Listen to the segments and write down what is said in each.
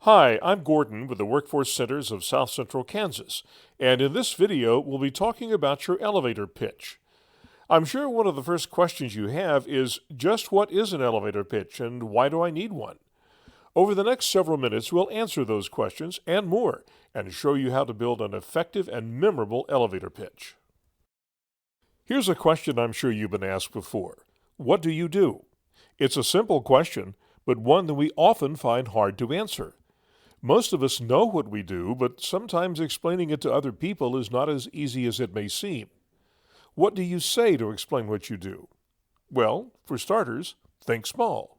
Hi, I'm Gordon with the Workforce Centers of South Central Kansas, and in this video we'll be talking about your elevator pitch. I'm sure one of the first questions you have is just what is an elevator pitch and why do I need one? Over the next several minutes we'll answer those questions and more and show you how to build an effective and memorable elevator pitch. Here's a question I'm sure you've been asked before. What do you do? It's a simple question, but one that we often find hard to answer. Most of us know what we do, but sometimes explaining it to other people is not as easy as it may seem. What do you say to explain what you do? Well, for starters, think small.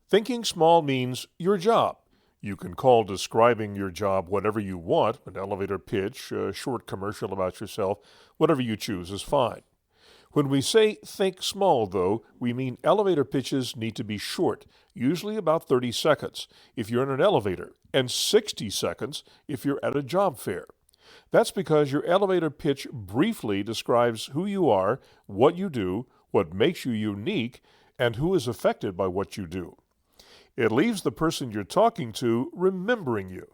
Thinking small means your job. You can call describing your job whatever you want, an elevator pitch, a short commercial about yourself, whatever you choose is fine. When we say think small, though, we mean elevator pitches need to be short, usually about 30 seconds if you're in an elevator, and 60 seconds if you're at a job fair. That's because your elevator pitch briefly describes who you are, what you do, what makes you unique, and who is affected by what you do. It leaves the person you're talking to remembering you.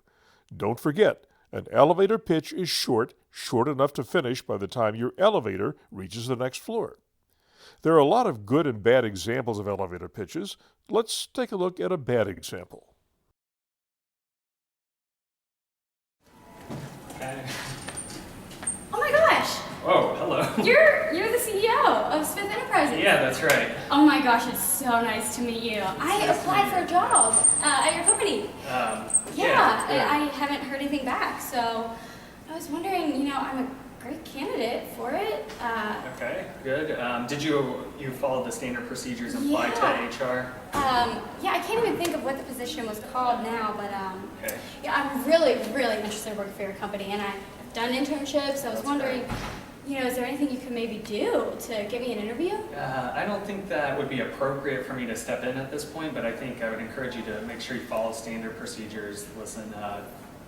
Don't forget, an elevator pitch is short enough to finish by the time your elevator reaches the next floor. There are a lot of good and bad examples of elevator pitches. Let's take a look at a bad example. Oh my gosh! Oh, hello. You're the CEO of Smith Enterprises. Yeah, that's right. Oh my gosh, it's so nice to meet you. I applied for a job at your company. Yeah, good. I haven't heard anything back, so I was wondering, I'm a great candidate for it. Okay, good. Did you follow the standard procedures and apply to HR? Yeah, I can't even think of what the position was called now, but Okay. yeah, I'm really, really interested in working for your company, and I've done internships. I was wondering, is there anything you could maybe do to get me an interview? I don't think that would be appropriate for me to step in at this point, but I think I would encourage you to make sure you follow standard procedures, listen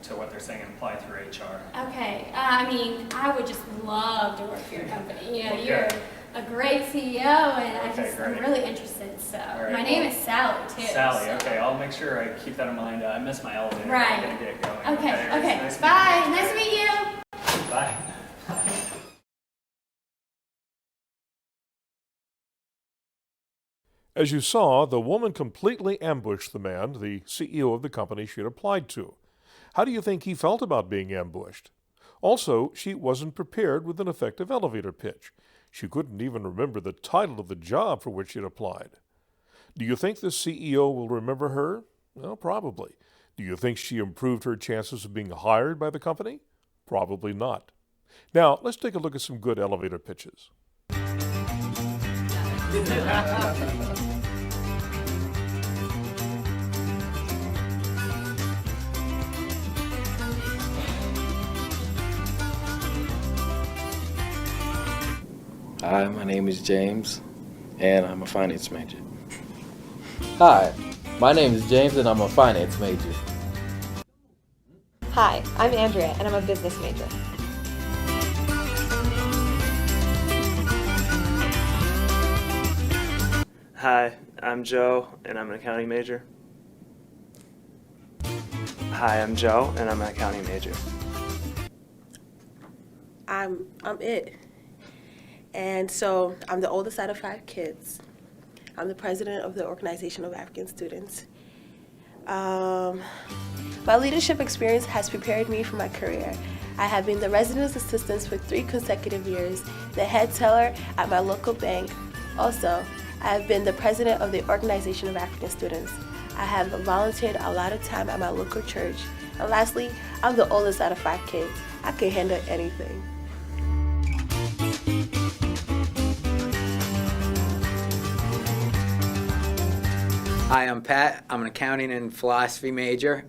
to what they're saying, and apply through HR. Okay, I would just love to work for your company. Well, You're good. a great CEO, and Okay, I'm great. really interested. So right, my name is Sally too. Sally, so. okay, I'll make sure I keep that in mind. I missed my elevator. Right. I'm gonna get going. Okay. Nice to meet Bye. you. Nice to meet you. Bye. As you saw, the woman completely ambushed the man, the CEO of the company she had applied to. How do you think he felt about being ambushed? Also, she wasn't prepared with an effective elevator pitch. She couldn't even remember the title of the job for which she had applied. Do you think the CEO will remember her? Well, probably. Do you think she improved her chances of being hired by the company? Probably not. Now, let's take a look at some good elevator pitches. Hi, my name is James, and I'm a finance major. Hi, my name is James and I'm a finance major. Hi, I'm Andrea and I'm a business major. Hi, I'm Joe, and I'm an accounting major. Hi, I'm Joe, and I'm an accounting major. I'm it. And so I'm the oldest out of 5 kids. I'm the president of the Organization of African Students. My leadership experience has prepared me for my career. I have been the residence assistant for 3 consecutive years, the head teller at my local bank. Also, I have been the president of the Organization of African Students. I have volunteered a lot of time at my local church. And lastly, I'm the oldest out of 5 kids. I can handle anything. Hi, I'm Pat. I'm an accounting and philosophy major.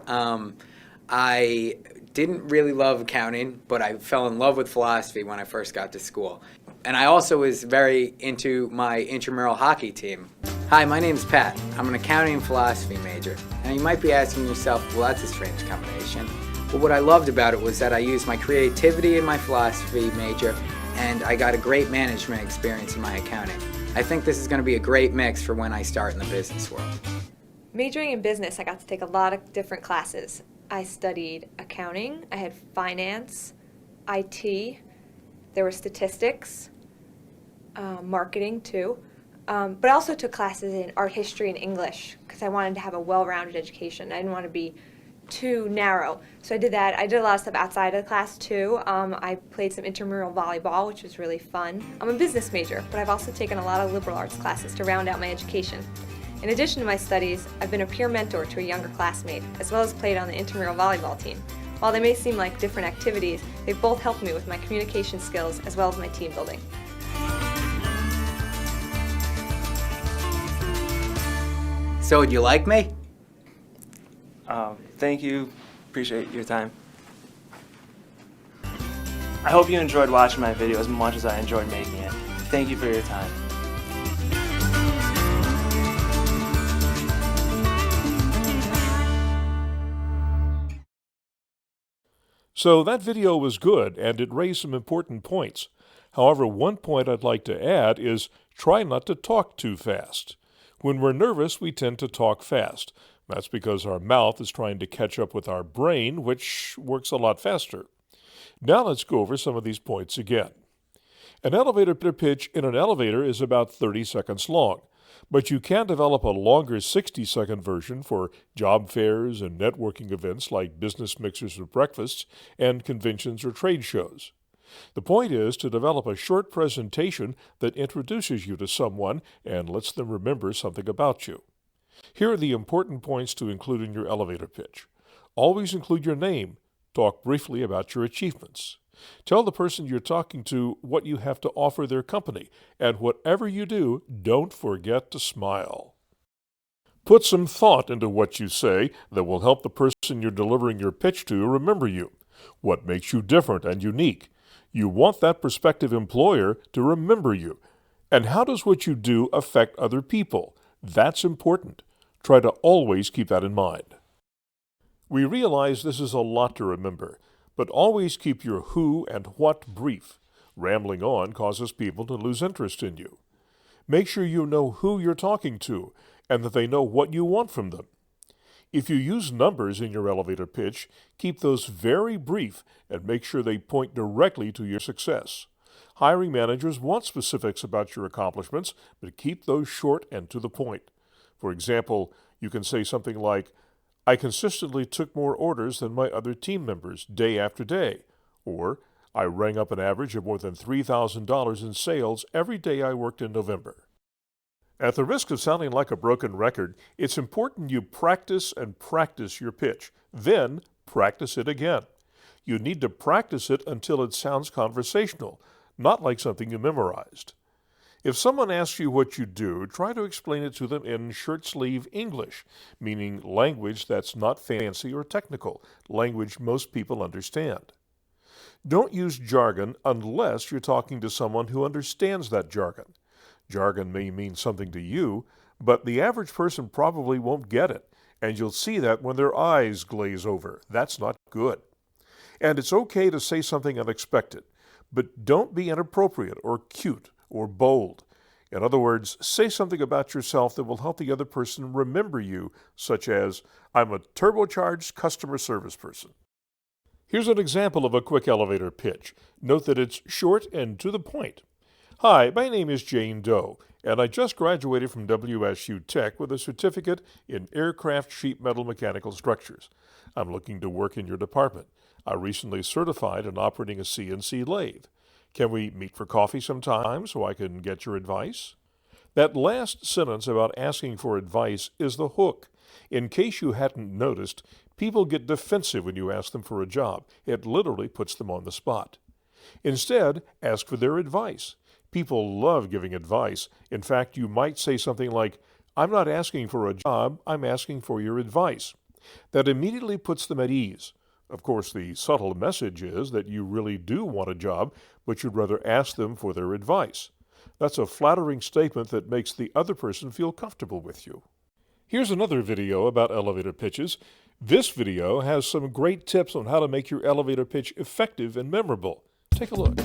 I didn't really love accounting, but I fell in love with philosophy when I first got to school. And I also was very into my intramural hockey team. Hi, my name's Pat. I'm an accounting and philosophy major. Now you might be asking yourself, well, that's a strange combination. But what I loved about it was that I used my creativity in my philosophy major, and I got a great management experience in my accounting. I think this is going to be a great mix for when I start in the business world. Majoring in business, I got to take a lot of different classes. I studied accounting, I had finance, IT, there were statistics, marketing too. But I also took classes in art history and English because I wanted to have a well-rounded education. I didn't want to be too narrow. So I did that. I did a lot of stuff outside of the class too. I played some intramural volleyball, which was really fun. I'm a business major, but I've also taken a lot of liberal arts classes to round out my education. In addition to my studies, I've been a peer mentor to a younger classmate, as well as played on the intramural volleyball team. While they may seem like different activities, they've both helped me with my communication skills as well as my team building. So, would you like me? Thank you. Appreciate your time. I hope you enjoyed watching my video as much as I enjoyed making it. Thank you for your time. So that video was good, and it raised some important points. However, one point I'd like to add is try not to talk too fast. When we're nervous, we tend to talk fast. That's because our mouth is trying to catch up with our brain, which works a lot faster. Now let's go over some of these points again. An elevator pitch in an elevator is about 30 seconds long, but you can develop a longer 60-second version for job fairs and networking events like business mixers or breakfasts and conventions or trade shows. The point is to develop a short presentation that introduces you to someone and lets them remember something about you. Here are the important points to include in your elevator pitch. Always include your name. Talk briefly about your achievements. Tell the person you're talking to what you have to offer their company, and whatever you do, don't forget to smile. Put some thought into what you say that will help the person you're delivering your pitch to remember you. What makes you different and unique? You want that prospective employer to remember you. And how does what you do affect other people? That's important. Try to always keep that in mind. We realize this is a lot to remember, but always keep your who and what brief. Rambling on causes people to lose interest in you. Make sure you know who you're talking to and that they know what you want from them. If you use numbers in your elevator pitch, keep those very brief and make sure they point directly to your success. Hiring managers want specifics about your accomplishments, but keep those short and to the point. For example, you can say something like, I consistently took more orders than my other team members day after day, or I rang up an average of more than $3,000 in sales every day I worked in November. At the risk of sounding like a broken record, it's important you practice and practice your pitch, then practice it again. You need to practice it until it sounds conversational, not like something you memorized. If someone asks you what you do, try to explain it to them in shirt-sleeve English, meaning language that's not fancy or technical, language most people understand. Don't use jargon unless you're talking to someone who understands that jargon. Jargon may mean something to you, but the average person probably won't get it, and you'll see that when their eyes glaze over. That's not good. And it's okay to say something unexpected, but don't be inappropriate or cute or bold. In other words, say something about yourself that will help the other person remember you, such as, I'm a turbocharged customer service person. Here's an example of a quick elevator pitch. Note that it's short and to the point. Hi, my name is Jane Doe, and I just graduated from WSU Tech with a certificate in aircraft sheet metal mechanical structures. I'm looking to work in your department. I recently certified in operating a CNC lathe. Can we meet for coffee sometime so I can get your advice? That last sentence about asking for advice is the hook. In case you hadn't noticed, people get defensive when you ask them for a job. It literally puts them on the spot. Instead, ask for their advice. People love giving advice. In fact, you might say something like, I'm not asking for a job, I'm asking for your advice. That immediately puts them at ease. Of course, the subtle message is that you really do want a job, but you'd rather ask them for their advice. That's a flattering statement that makes the other person feel comfortable with you. Here's another video about elevator pitches. This video has some great tips on how to make your elevator pitch effective and memorable. Take a look.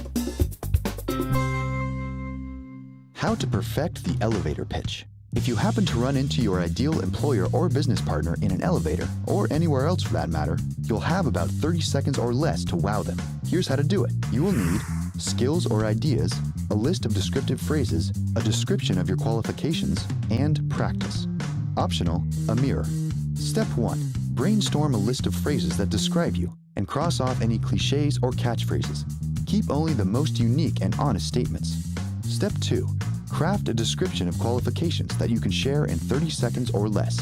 How to perfect the elevator pitch. If you happen to run into your ideal employer or business partner in an elevator, or anywhere else for that matter, you'll have about 30 seconds or less to wow them. Here's how to do it. You will need skills or ideas, a list of descriptive phrases, a description of your qualifications, and practice. Optional, a mirror. Step 1. Brainstorm a list of phrases that describe you and cross off any cliches or catchphrases. Keep only the most unique and honest statements. Step 2. Craft a description of qualifications that you can share in 30 seconds or less.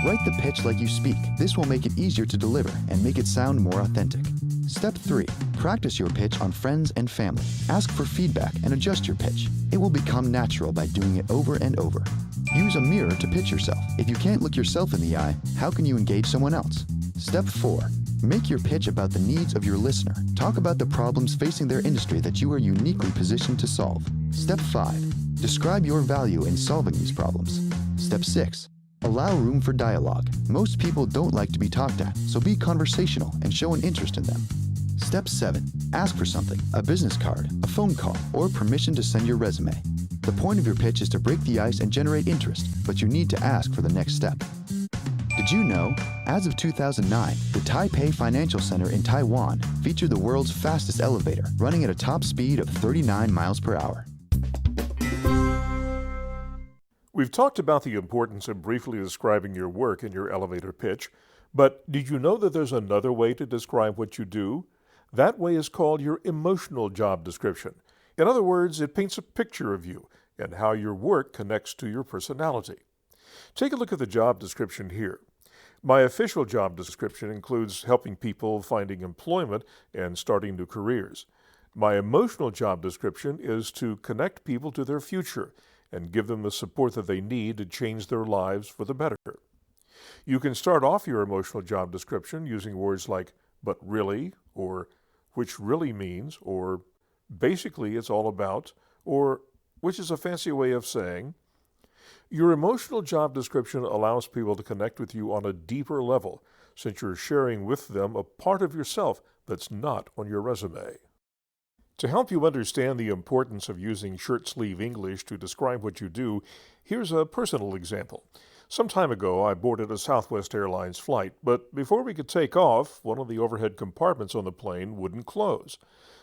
Write the pitch like you speak. This will make it easier to deliver and make it sound more authentic. Step 3. Practice your pitch on friends and family. Ask for feedback and adjust your pitch. It will become natural by doing it over and over. Use a mirror to pitch yourself. If you can't look yourself in the eye, how can you engage someone else? Step 4. Make your pitch about the needs of your listener. Talk about the problems facing their industry that you are uniquely positioned to solve. Step 5. Describe your value in solving these problems. Step 6. Allow room for dialogue. Most people don't like to be talked at, so be conversational and show an interest in them. Step 7. Ask for something, a business card, a phone call, or permission to send your resume. The point of your pitch is to break the ice and generate interest, but you need to ask for the next step. Did you know, as of 2009, the Taipei Financial Center in Taiwan featured the world's fastest elevator, running at a top speed of 39 miles per hour. We've talked about the importance of briefly describing your work in your elevator pitch, but did you know that there's another way to describe what you do? That way is called your emotional job description. In other words, it paints a picture of you and how your work connects to your personality. Take a look at the job description here. My official job description includes helping people finding employment and starting new careers. My emotional job description is to connect people to their future and give them the support that they need to change their lives for the better. You can start off your emotional job description using words like, but really, or which really means, or basically it's all about, or which is a fancy way of saying. Your emotional job description allows people to connect with you on a deeper level, since you're sharing with them a part of yourself that's not on your resume. To help you understand the importance of using shirt-sleeve English to describe what you do, here's a personal example. Some time ago, I boarded a Southwest Airlines flight, but before we could take off, one of the overhead compartments on the plane wouldn't close.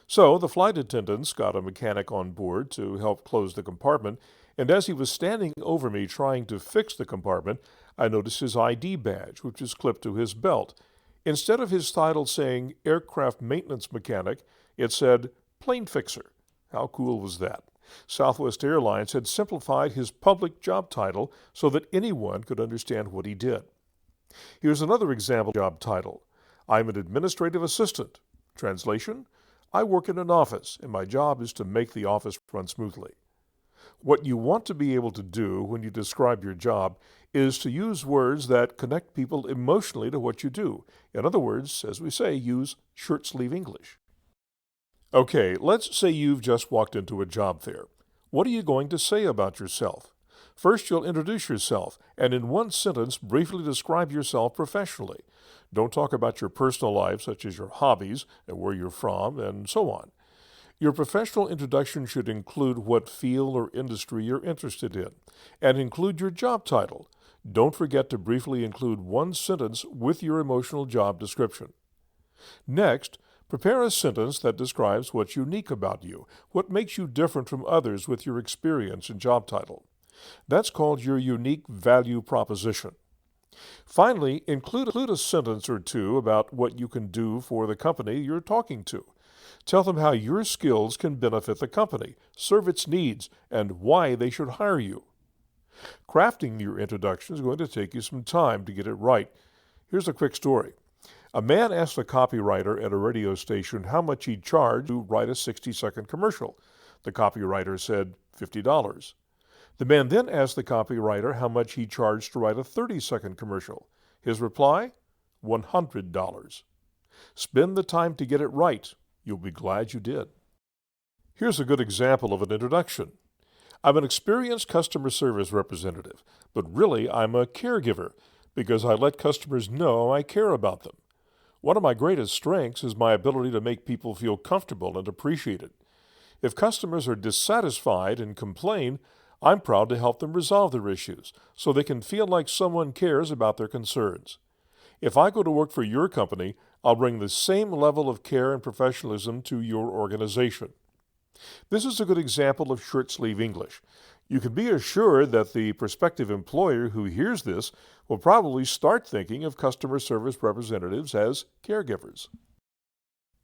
So the flight attendants got a mechanic on board to help close the compartment, and as he was standing over me trying to fix the compartment, I noticed his ID badge, which was clipped to his belt. Instead of his title saying Aircraft Maintenance Mechanic, it said Plane Fixer. How cool was that? Southwest Airlines had simplified his public job title so that anyone could understand what he did. Here's another example job title. I'm an administrative assistant. Translation, I work in an office, and my job is to make the office run smoothly. What you want to be able to do when you describe your job is to use words that connect people emotionally to what you do. In other words, as we say, use shirt-sleeve English. Okay, let's say you've just walked into a job fair. What are you going to say about yourself? First, you'll introduce yourself, and in one sentence, briefly describe yourself professionally. Don't talk about your personal life, such as your hobbies and where you're from, and so on. Your professional introduction should include what field or industry you're interested in, and include your job title. Don't forget to briefly include one sentence with your emotional job description. Next, prepare a sentence that describes what's unique about you, what makes you different from others with your experience and job title. That's called your unique value proposition. Finally, include a sentence or two about what you can do for the company you're talking to. Tell them how your skills can benefit the company, serve its needs, and why they should hire you. Crafting your introduction is going to take you some time to get it right. Here's a quick story. A man asked a copywriter at a radio station how much he'd charge to write a 60-second commercial. The copywriter said $50. The man then asked the copywriter how much he charged to write a 30-second commercial. His reply? $100. Spend the time to get it right. You'll be glad you did. Here's a good example of an introduction. I'm an experienced customer service representative, but really I'm a caregiver because I let customers know I care about them. One of my greatest strengths is my ability to make people feel comfortable and appreciated. If customers are dissatisfied and complain, I'm proud to help them resolve their issues so they can feel like someone cares about their concerns. If I go to work for your company, I'll bring the same level of care and professionalism to your organization. This is a good example of shirt-sleeve English. You can be assured that the prospective employer who hears this will probably start thinking of customer service representatives as caregivers.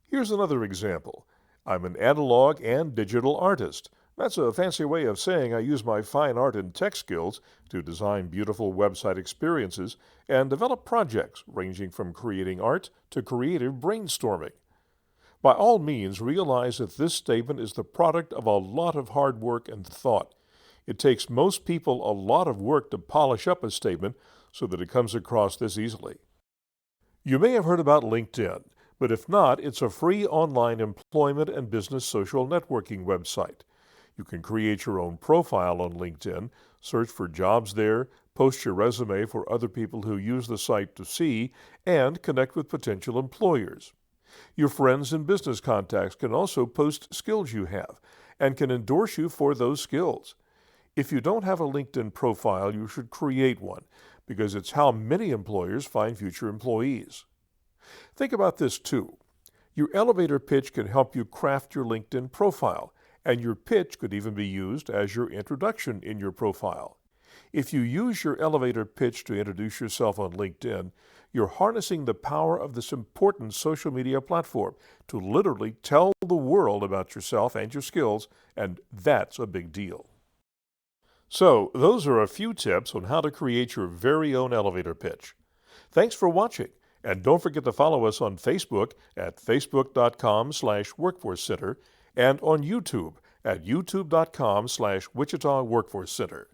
Here's another example. I'm an analog and digital artist. That's a fancy way of saying I use my fine art and tech skills to design beautiful website experiences and develop projects ranging from creating art to creative brainstorming. By all means, realize that this statement is the product of a lot of hard work and thought. It takes most people a lot of work to polish up a statement so that it comes across this easily. You may have heard about LinkedIn, but if not, it's a free online employment and business social networking website. You can create your own profile on LinkedIn, search for jobs there, post your resume for other people who use the site to see, and connect with potential employers. Your friends and business contacts can also post skills you have and can endorse you for those skills. If you don't have a LinkedIn profile, you should create one because it's how many employers find future employees. Think about this too. Your elevator pitch can help you craft your LinkedIn profile, and your pitch could even be used as your introduction in your profile. If you use your elevator pitch to introduce yourself on LinkedIn, you're harnessing the power of this important social media platform to literally tell the world about yourself and your skills, and that's a big deal. So, those are a few tips on how to create your very own elevator pitch. Thanks for watching, and don't forget to follow us on Facebook at facebook.com/Workforce Center and on YouTube at youtube.com/Wichita Workforce Center.